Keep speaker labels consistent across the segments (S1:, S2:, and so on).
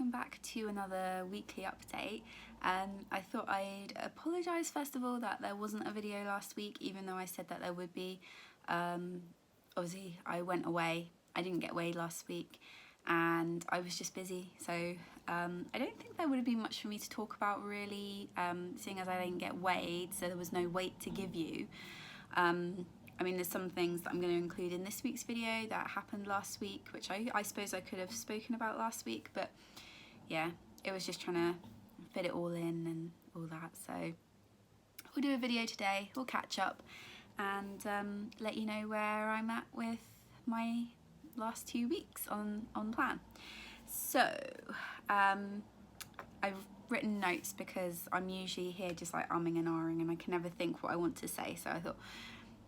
S1: welcome back to another weekly update. I thought I'd apologise first of all that there wasn't a video last week, even though I said that there would be. Obviously I went away, I didn't get weighed last week and I was just busy, so I don't think there would have been much for me to talk about really, seeing as I didn't get weighed, so there was no weight to give you. I mean, there's some things that I'm going to include in this week's video that happened last week, which I suppose I could have spoken about last week, but yeah, it was just trying to fit it all in and all that. So we'll do a video today, we'll catch up and let you know where I'm at with my last 2 weeks on plan. So I've written notes because I'm usually here just like umming and ahhing and I can never think what I want to say, so I thought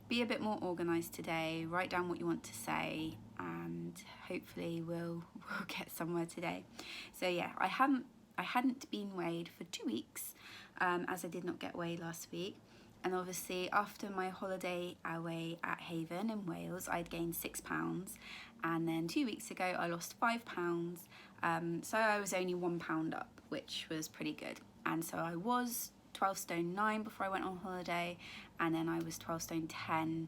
S1: be a bit more organised today, write down what you want to say and hopefully we'll get somewhere today. So yeah, I hadn't been weighed for 2 weeks, as I did not get weighed last week, and obviously after my holiday away at Haven in Wales I'd gained £6, and then 2 weeks ago I lost £5, so I was only £1 up, which was pretty good. And so I was 12 stone 9 before I went on holiday, and then I was 12 stone 10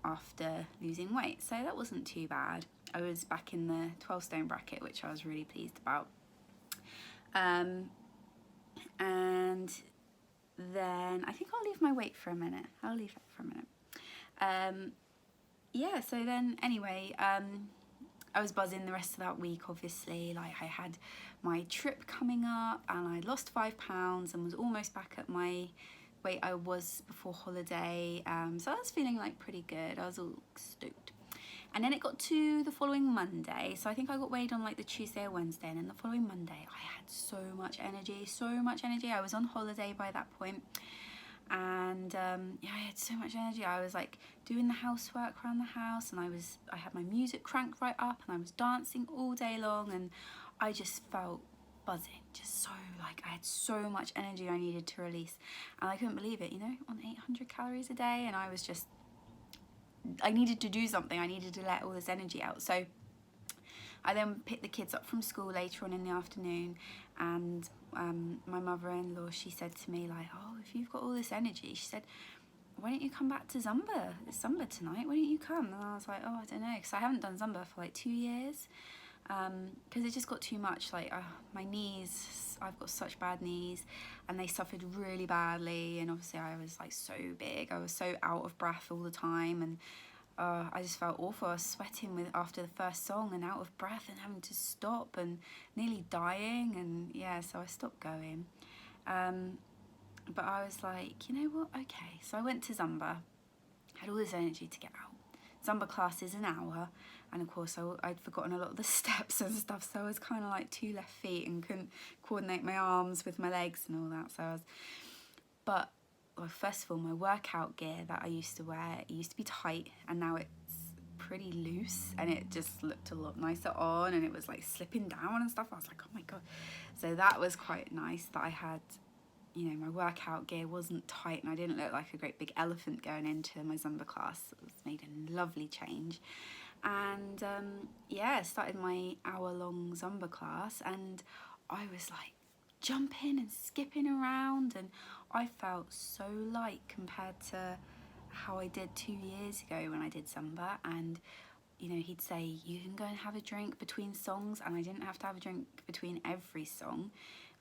S1: after losing weight, so that wasn't too bad. I was back in the 12 stone bracket, which I was really pleased about. And then I think I'll leave my weight for a minute. I'll leave it for a minute. Yeah, so then anyway, I was buzzing the rest of that week, obviously. Like, I had my trip coming up and I lost £5 and was almost back at my weight I was before holiday. So I was feeling like pretty good. I was all stoked. And then it got to the following Monday. So I think I got weighed on like the Tuesday or Wednesday, and then the following Monday I had so much energy, so much energy. I was on holiday by that point. And yeah, I had so much energy. I was like doing the housework around the house, and I had my music cranked right up and I was dancing all day long, and I just felt buzzing, just so like I had so much energy I needed to release, and I couldn't believe it, you know, on 800 calories a day, and I needed to do something. I needed to let all this energy out. So I then picked the kids up from school later on in the afternoon, and my mother-in-law, she said to me like, oh, if you've got all this energy, she said, why don't you come back to Zumba? It's Zumba tonight, why don't you come? And I was like, oh, I don't know, because I haven't done Zumba for like 2 years, because it just got too much. Like my knees, I've got such bad knees and they suffered really badly, and obviously I was like so big, I was so out of breath all the time, and I just felt awful. I was sweating after the first song and out of breath and having to stop and nearly dying, and yeah, so I stopped going. But I was like, you know what, okay. So I went to Zumba, had all this energy to get out. Zumba class is an hour, and of course I'd forgotten a lot of the steps and stuff, so I was kind of like 2 left feet and couldn't coordinate my arms with my legs and all that. So but well, first of all, my workout gear that I used to wear, it used to be tight and now it's pretty loose, and it just looked a lot nicer on, and it was like slipping down and stuff. I was like, oh my god. So that was quite nice that I had, you know, my workout gear wasn't tight and I didn't look like a great big elephant going into my Zumba class. It was made a lovely change. And yeah, I started my hour-long Zumba class, and I was like jumping and skipping around, and I felt so light compared to how I did 2 years ago when I did Zumba. And you know, he'd say you can go and have a drink between songs, and I didn't have to have a drink between every song.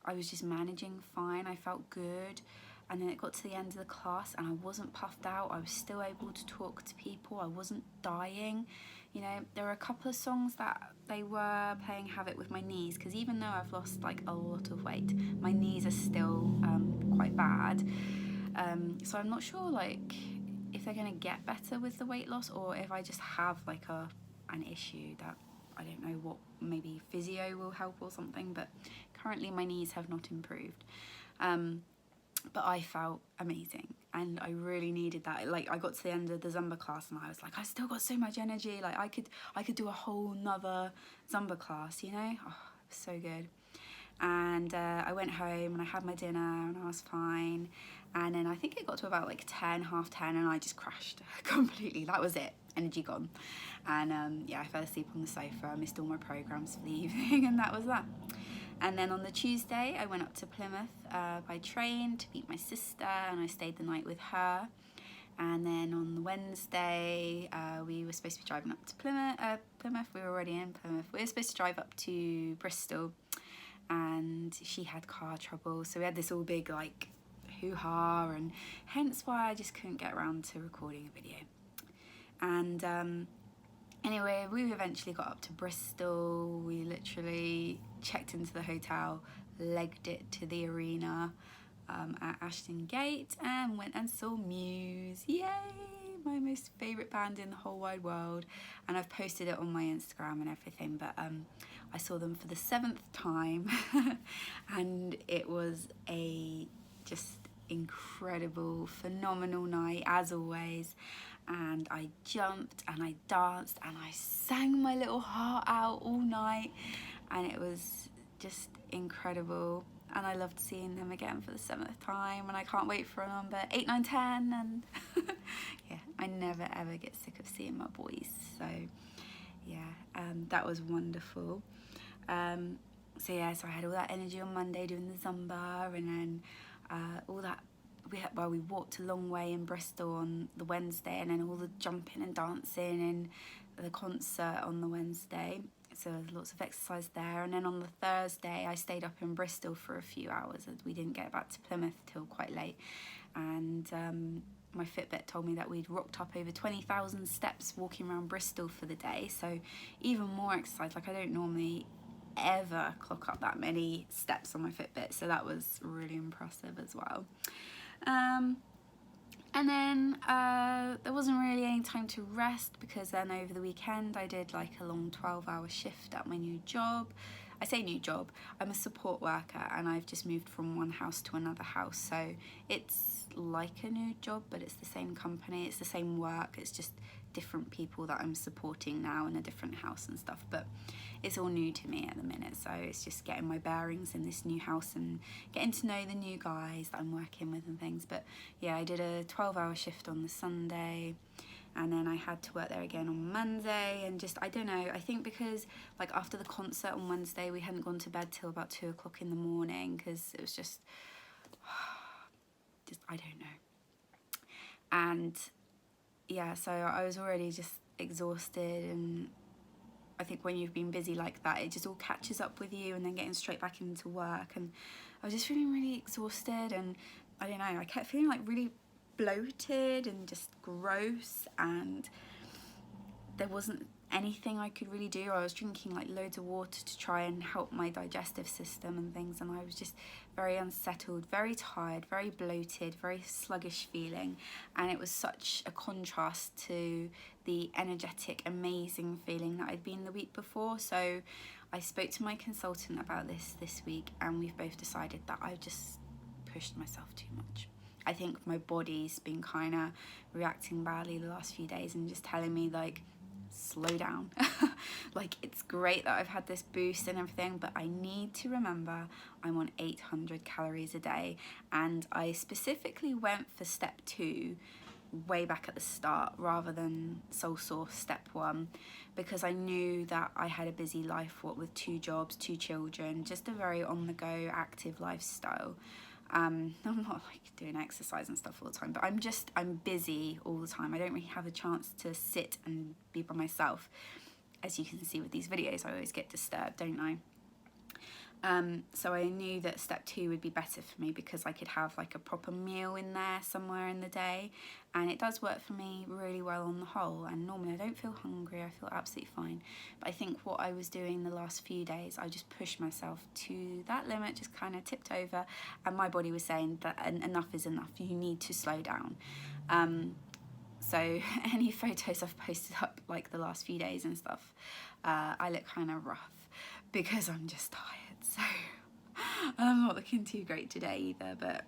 S1: I was just managing fine, I felt good. And then it got to the end of the class and I wasn't puffed out, I was still able to talk to people, I wasn't dying. You know, there were a couple of songs that they were playing havoc with my knees, because even though I've lost like a lot of weight, my knees are still quite bad. So I'm not sure like if they're gonna get better with the weight loss, or if I just have like an issue that I don't know what, maybe physio will help or something, but currently my knees have not improved. But I felt amazing and I really needed that. Like I got to the end of the Zumba class and I was like, I still got so much energy, like I could do a whole nother Zumba class, you know. Oh, it was so good. And I went home and I had my dinner and I was fine, and then I think it got to about like 10, half 10, and I just crashed completely. That was it. energy gone. And yeah, I fell asleep on the sofa. I missed all my programs for the evening, and that was that. And then on the Tuesday, I went up to Plymouth by train to meet my sister, and I stayed the night with her. And then on the Wednesday, we were supposed to be driving up to Plymouth. We were already in Plymouth. We were supposed to drive up to Bristol, and she had car trouble. So we had this all big like hoo-ha, and hence why I just couldn't get around to recording a video. And anyway, we eventually got up to Bristol. We literally checked into the hotel, legged it to the arena at Ashton Gate, and went and saw Muse. Yay! My most favourite band in the whole wide world. And I've posted it on my Instagram and everything, but I saw them for the 7th time and it was a just incredible, phenomenal night as always. And I jumped and I danced and I sang my little heart out all night, and it was just incredible. And I loved seeing them again for the 7th time, and I can't wait for number 8, 9, 10. And yeah, I never ever get sick of seeing my boys. So yeah, that was wonderful. So yeah, so I had all that energy on Monday doing the Zumba, and then all that. We walked a long way in Bristol on the Wednesday, and then all the jumping and dancing and the concert on the Wednesday. So there's lots of exercise there. And then on the Thursday, I stayed up in Bristol for a few hours, as we didn't get back to Plymouth till quite late. And my Fitbit told me that we'd rocked up over 20,000 steps walking around Bristol for the day. So even more exercise. Like, I don't normally ever clock up that many steps on my Fitbit, so that was really impressive as well. And then there wasn't really any time to rest, because then over the weekend I did like a long 12-hour shift at my new job. I say new job, I'm a support worker, and I've just moved from one house to another house, so it's like a new job, but it's the same company, it's the same work, it's just different people that I'm supporting now in a different house and stuff. But it's all new to me at the minute, so it's just getting my bearings in this new house and getting to know the new guys that I'm working with and things. But yeah, I did a 12-hour shift on the Sunday, and then I had to work there again on Monday. And just, I don't know, I think because like after the concert on Wednesday, we hadn't gone to bed till about 2 o'clock in the morning, because it was just I don't know. And yeah, so I was already just exhausted, and I think when you've been busy like that, it just all catches up with you, and then getting straight back into work. And I was just feeling really exhausted, and I don't know, I kept feeling like really bloated and just gross, and there wasn't anything I could really do. I was drinking like loads of water to try and help my digestive system and things, and I was just very unsettled, very tired, very bloated, very sluggish feeling. And it was such a contrast to the energetic, amazing feeling that I'd been the week before. So I spoke to my consultant about this week, and we've both decided that I've just pushed myself too much. I think my body's been kind of reacting badly the last few days and just telling me like, slow down. Like, it's great that I've had this boost and everything, but I need to remember I'm on 800 calories a day. And I specifically went for step 2 way back at the start rather than soul source step 1, because I knew that I had a busy life, what with 2 jobs, 2 children, just a very on the go active lifestyle. I'm not like doing exercise and stuff all the time, but I'm busy all the time. I don't really have a chance to sit and be by myself. As you can see with these videos, I always get disturbed, don't I? So I knew that step 2 would be better for me, because I could have like a proper meal in there somewhere in the day, and it does work for me really well on the whole. And normally I don't feel hungry, I feel absolutely fine. But I think what I was doing the last few days, I just pushed myself to that limit, just kind of tipped over, and my body was saying that enough is enough, you need to slow down. So any photos I've posted up like the last few days and stuff, I look kind of rough because I'm just tired. So I'm not looking too great today either, but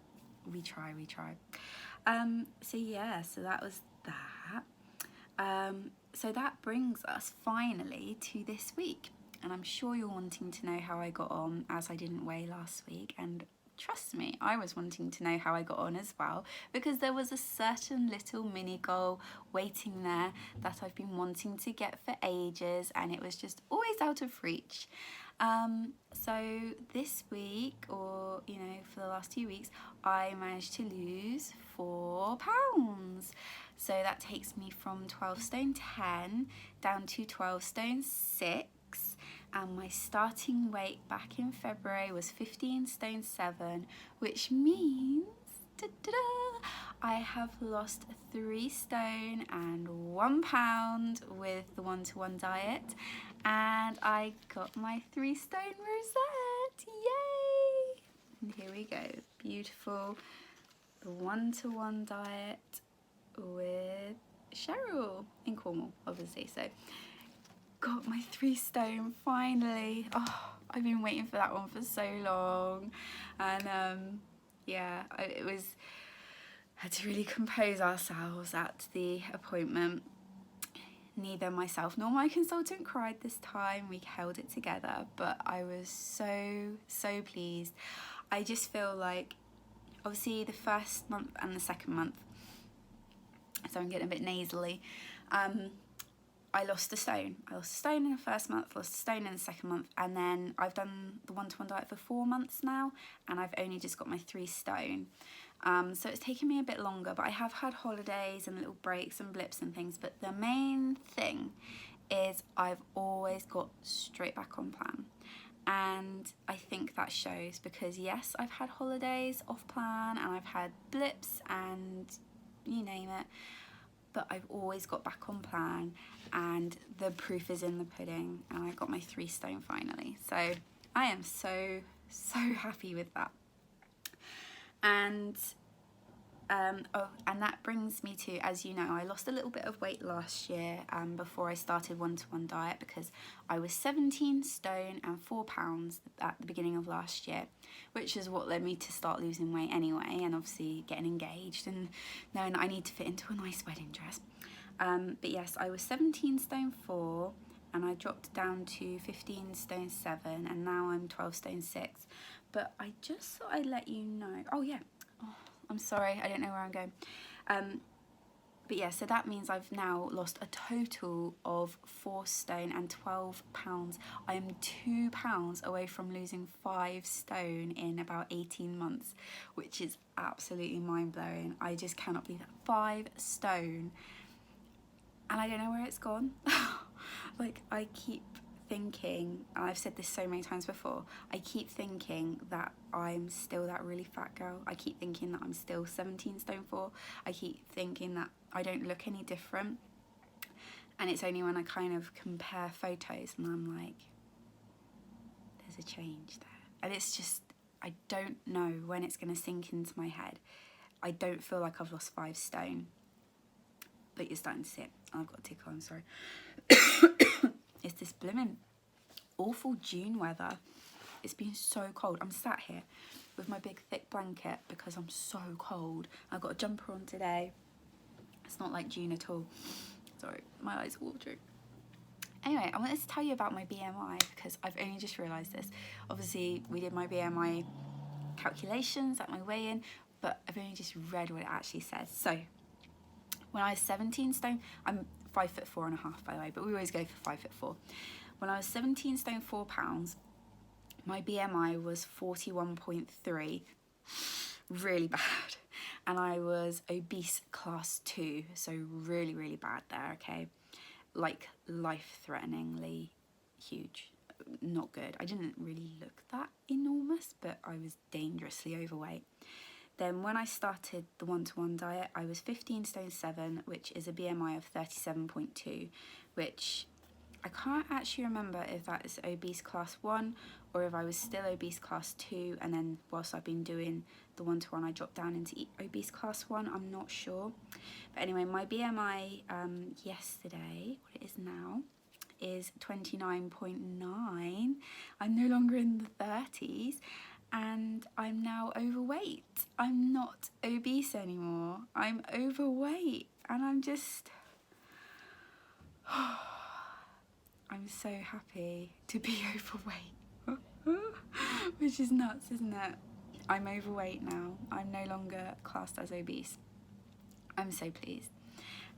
S1: we try. So yeah, so that was that. So that brings us finally to this week, and I'm sure you're wanting to know how I got on, as I didn't weigh last week, and trust me, I was wanting to know how I got on as well, because there was a certain little mini goal waiting there that I've been wanting to get for ages, and it was just always out of reach. So this week, or you know, for the last 2 weeks, I managed to lose 4 pounds. So that takes me from 12 stone 10 down to 12 stone 6. And my starting weight back in February was 15 stone 7, which means I have lost 3 stone and 1 pound with the 1-to-1 diet, and I got my 3 stone rosette. Yay! And here we go, beautiful, the 1-to-1 diet with Cheryl in Cornwall, obviously. So got my 3 stone finally. Oh, I've been waiting for that one for so long, and yeah, had to really compose ourselves at the appointment. Neither myself nor my consultant cried this time. We held it together, but I was so pleased. I just feel like, obviously the first month and the second month, so I'm getting a bit nasally, I lost a stone. I lost a stone in the first month, lost a stone in the second month, and then I've done the 1-to-1 diet for 4 months now, and I've only just got my 3 stone. So it's taken me a bit longer, but I have had holidays and little breaks and blips and things, but the main thing is I've always got straight back on plan. And I think that shows, because yes, I've had holidays off plan and I've had blips and you name it, but I've always got back on plan, and the proof is in the pudding, and I got my 3 stone finally. So I am so happy with that. And and that brings me to, as you know, I lost a little bit of weight last year before I started 1-to-1 diet, because I was 17 stone and 4 pounds at the beginning of last year, which is what led me to start losing weight anyway, and obviously getting engaged and knowing that I need to fit into a nice wedding dress. But yes, I was 17 stone 4 and I dropped down to 15 stone 7, and now I'm 12 stone 6. But I just thought I'd let you know. Oh yeah, I'm sorry, I don't know where I'm going. But yeah, so that means I've now lost a total of 4 stone and 12 pounds. I am 2 pounds away from losing 5 stone in about 18 months, which is absolutely mind-blowing. I just cannot believe that. 5 stone. And I don't know where it's gone. Like, I keep thinking, and I've said this so many times before, I keep thinking that I'm still that really fat girl. I keep thinking that I'm still 17 stone 4. I keep thinking that I don't look any different. And it's only when I kind of compare photos and I'm like, there's a change there. And it's just, I don't know when it's going to sink into my head. I don't feel like I've lost 5 stone. But you're starting to see it. I've got a tickle, I'm sorry. It's this blooming awful June weather. It's been so cold. I'm sat here with my big thick blanket because I'm so cold. I've got a jumper on today. It's not like June at all. Sorry, my eyes are watering. Anyway, I wanted to tell you about my BMI because I've only just realised this. Obviously, we did my BMI calculations at my weigh-in, but I've only just read what it actually says. So, when I was 17 stone, I'm 5'4.5" by the way, but we always go for 5'4". When I was 17 stone 4 pounds, my BMI was 41.3, really bad. And I was obese class 2, so really bad there, okay? Like life-threateningly huge, not good. I didn't really look that enormous, but I was dangerously overweight. Then when I started the 1-to-1 diet, I was 15 stone 7, which is a BMI of 37.2, which I can't actually remember if that is obese class 1 or if I was still obese class 2, and then whilst I've been doing the 1-to-1 I dropped down into obese class 1, I'm not sure. But anyway, my BMI yesterday, what it is now, is 29.9. I'm no longer in the 30s. And I'm now overweight. I'm not obese anymore. I'm overweight. And I'm just... I'm so happy to be overweight. Which is nuts, isn't it? I'm overweight now. I'm no longer classed as obese. I'm so pleased.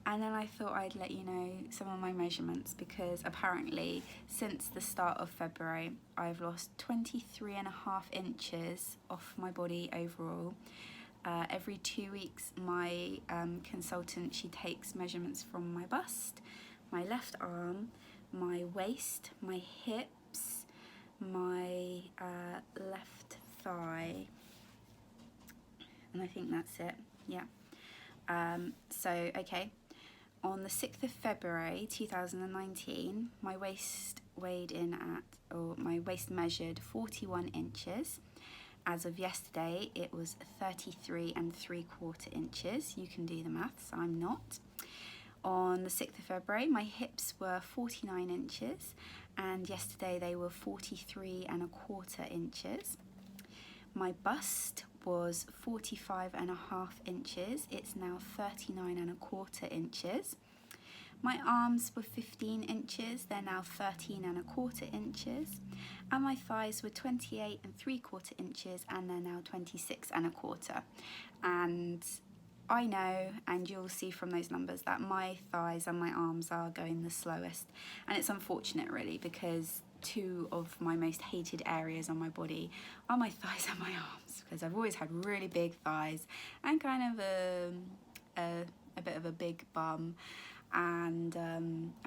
S1: And then I thought I'd let you know some of my measurements, because apparently since the start of February I've lost 23.5 inches off my body overall. Every 2 weeks my consultant, she takes measurements from my bust, my left arm, my waist, my hips, my left thigh, and I think that's it. Yeah. So okay, on the 6th of February 2019, my waist weighed in at, or my waist measured 41 inches. As of yesterday, it was 33.75 inches. You can do the maths, I'm not. On the 6th of February, my hips were 49 inches, and yesterday they were 43.25 inches. My bust was 45.5 inches. It's now 39.25 inches. My arms were 15 inches. They're now 13.25 inches. And my thighs were 28.75 inches, and they're now 26.25. And I know, and you'll see from those numbers, that my thighs and my arms are going the slowest. And it's unfortunate, really, because two of my most hated areas on my body are my thighs and my arms, because I've always had really big thighs and kind of a bit of a big bum, and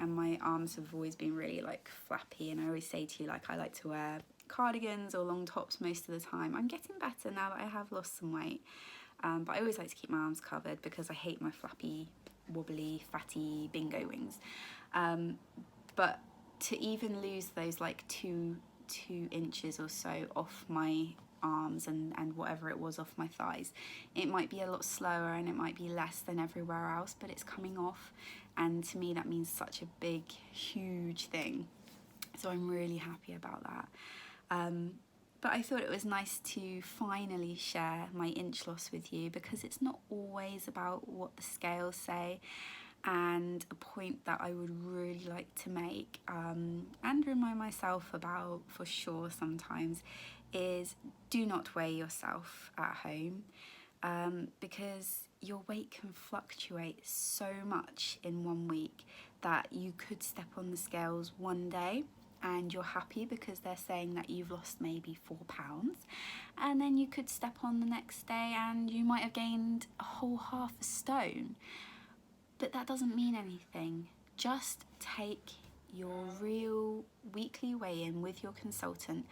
S1: my arms have always been really like flappy. And I always say to you, like, I like to wear cardigans or long tops most of the time. I'm getting better now that I have lost some weight, but I always like to keep my arms covered because I hate my flappy, wobbly, fatty bingo wings. But to even lose those like two inches or so off my arms and whatever it was off my thighs, it might be a lot slower and it might be less than everywhere else, but it's coming off, and to me that means such a big, huge thing. So I'm really happy about that. But I thought it was nice to finally share my inch loss with you, because it's not always about what the scales say. And a point that I would really like to make, and remind myself about for sure sometimes, is do not weigh yourself at home, because your weight can fluctuate so much in 1 week that you could step on the scales one day and you're happy because they're saying that you've lost maybe 4 pounds, and then you could step on the next day and you might have gained a whole half a stone. But that doesn't mean anything. Just take your real weekly weigh-in with your consultant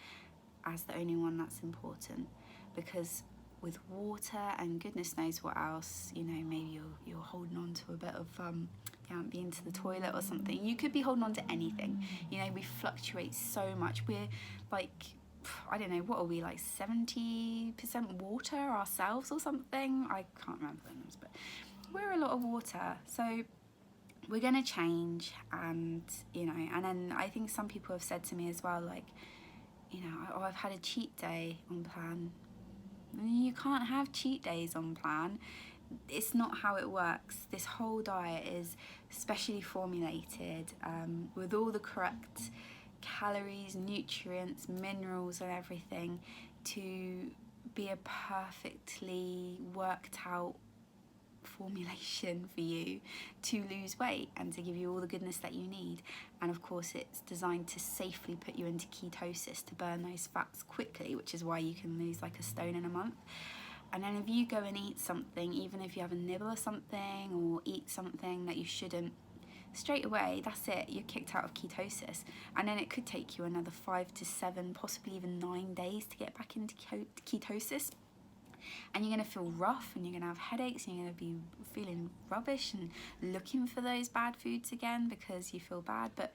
S1: as the only one that's important, because with water and goodness knows what else, you know, maybe you're holding on to a bit of you haven't been to the toilet or something. You could be holding on to anything. You know, we fluctuate so much. We're like, I don't know, what are we, like 70% water ourselves or something? I can't remember the numbers, but we're a lot of water. So we're gonna change, and you know, and then I think some people have said to me as well, like, you know, oh, I've had a cheat day on plan. You can't have cheat days on plan. It's not how it works. This whole diet is specially formulated with all the correct calories, nutrients, minerals and everything to be a perfectly worked out formulation for you to lose weight and to give you all the goodness that you need. And of course it's designed to safely put you into ketosis to burn those fats quickly, which is why you can lose like a stone in a month. And then if you go and eat something, even if you have a nibble of something or eat something that you shouldn't, straight away, that's it, you're kicked out of ketosis. And then it could take you another 5 to 7, possibly even 9 days to get back into ketosis. And you're going to feel rough, and you're going to have headaches, and you're going to be feeling rubbish and looking for those bad foods again because you feel bad. But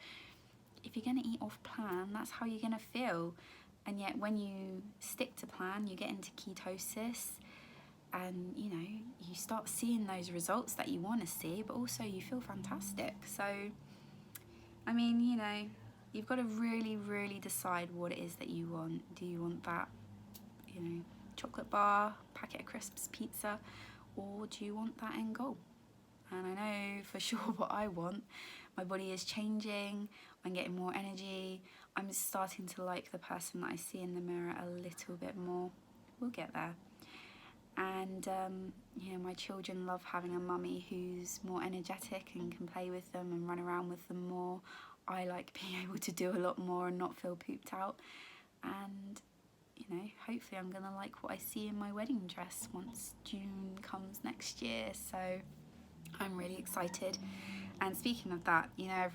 S1: if you're going to eat off plan, that's how you're going to feel. And yet when you stick to plan, you get into ketosis, and you know, you start seeing those results that you want to see, but also you feel fantastic. So I mean, you know, you've got to really, really decide what it is that you want. Do you want that, you know, chocolate bar, packet of crisps, pizza, or do you want that end goal? And I know for sure what I want. My body is changing, I'm getting more energy, I'm starting to like the person that I see in the mirror a little bit more. we'll get there. And you know, my children love having a mummy who's more energetic and can play with them and run around with them more. I like being able to do a lot more and not feel pooped out. And you know, hopefully I'm gonna like what I see in my wedding dress once June comes next year. So I'm really excited. And speaking of that, you know,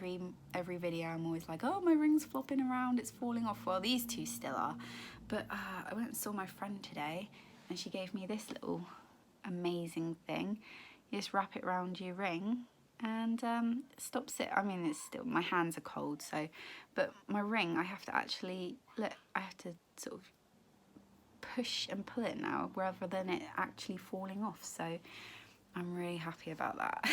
S1: every video I'm always like, oh, my ring's flopping around, it's falling off. Well, these two still are. But I went and saw my friend today, and she gave me this little amazing thing. You just wrap it around your ring and it stops it. I mean, it's still, my hands are cold, so, but my ring, I have to actually, look, I have to sort of push and pull it now rather than it actually falling off. So I'm really happy about that.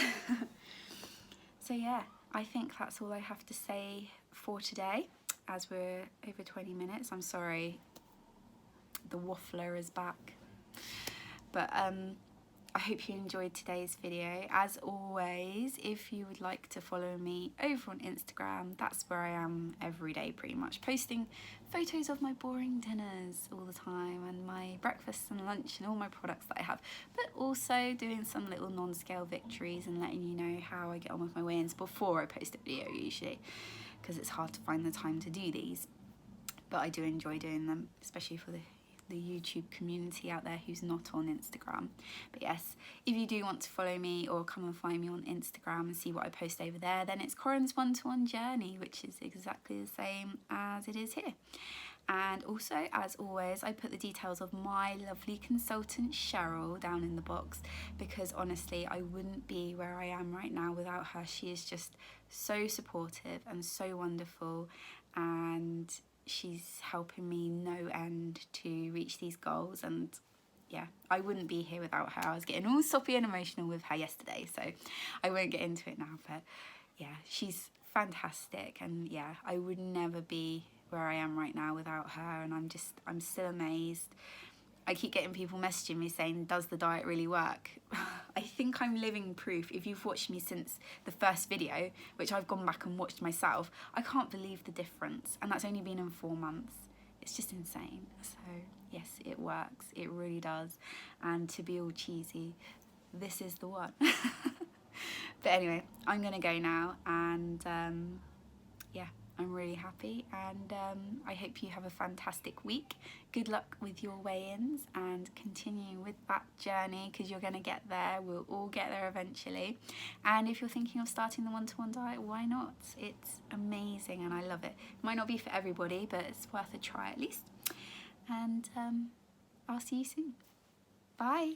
S1: So yeah, I think that's all I have to say for today, as we're over 20 minutes. I'm sorry, the waffler is back. But I hope you enjoyed today's video. As always, if you would like to follow me over on Instagram, that's where I am every day pretty much, posting photos of my boring dinners all the time and my breakfast and lunch and all my products that I have, but also doing some little non-scale victories and letting you know how I get on with my weigh-ins before I post a video usually, because it's hard to find the time to do these. But I do enjoy doing them, especially for the YouTube community out there who's not on Instagram. But yes, if you do want to follow me or come and find me on Instagram and see what I post over there, then it's Koren's one-to-one journey, which is exactly the same as it is here. And also, as always, I put the details of my lovely consultant Cheryl down in the box, because honestly I wouldn't be where I am right now without her. She is just so supportive and so wonderful, and she's helping me no end to reach these goals. And yeah, I wouldn't be here without her. I was getting all soppy and emotional with her yesterday, so I won't get into it now. But yeah, she's fantastic, and yeah, I would never be where I am right now without her. And I'm still amazed. I keep getting people messaging me saying, does the diet really work? I think I'm living proof. If you've watched me since the first video, which I've gone back and watched myself, I can't believe the difference. And that's only been in 4 months. It's just insane. So yes, it works. It really does. And to be all cheesy, this is the one. But anyway, I'm going to go now. And yeah, I'm really happy, and I hope you have a fantastic week. Good luck with your weigh-ins and continue with that journey, because you're going to get there. We'll all get there eventually. And if you're thinking of starting the one-to-one diet, why not? It's amazing and I love it. It might not be for everybody, but it's worth a try at least. And I'll see you soon. Bye.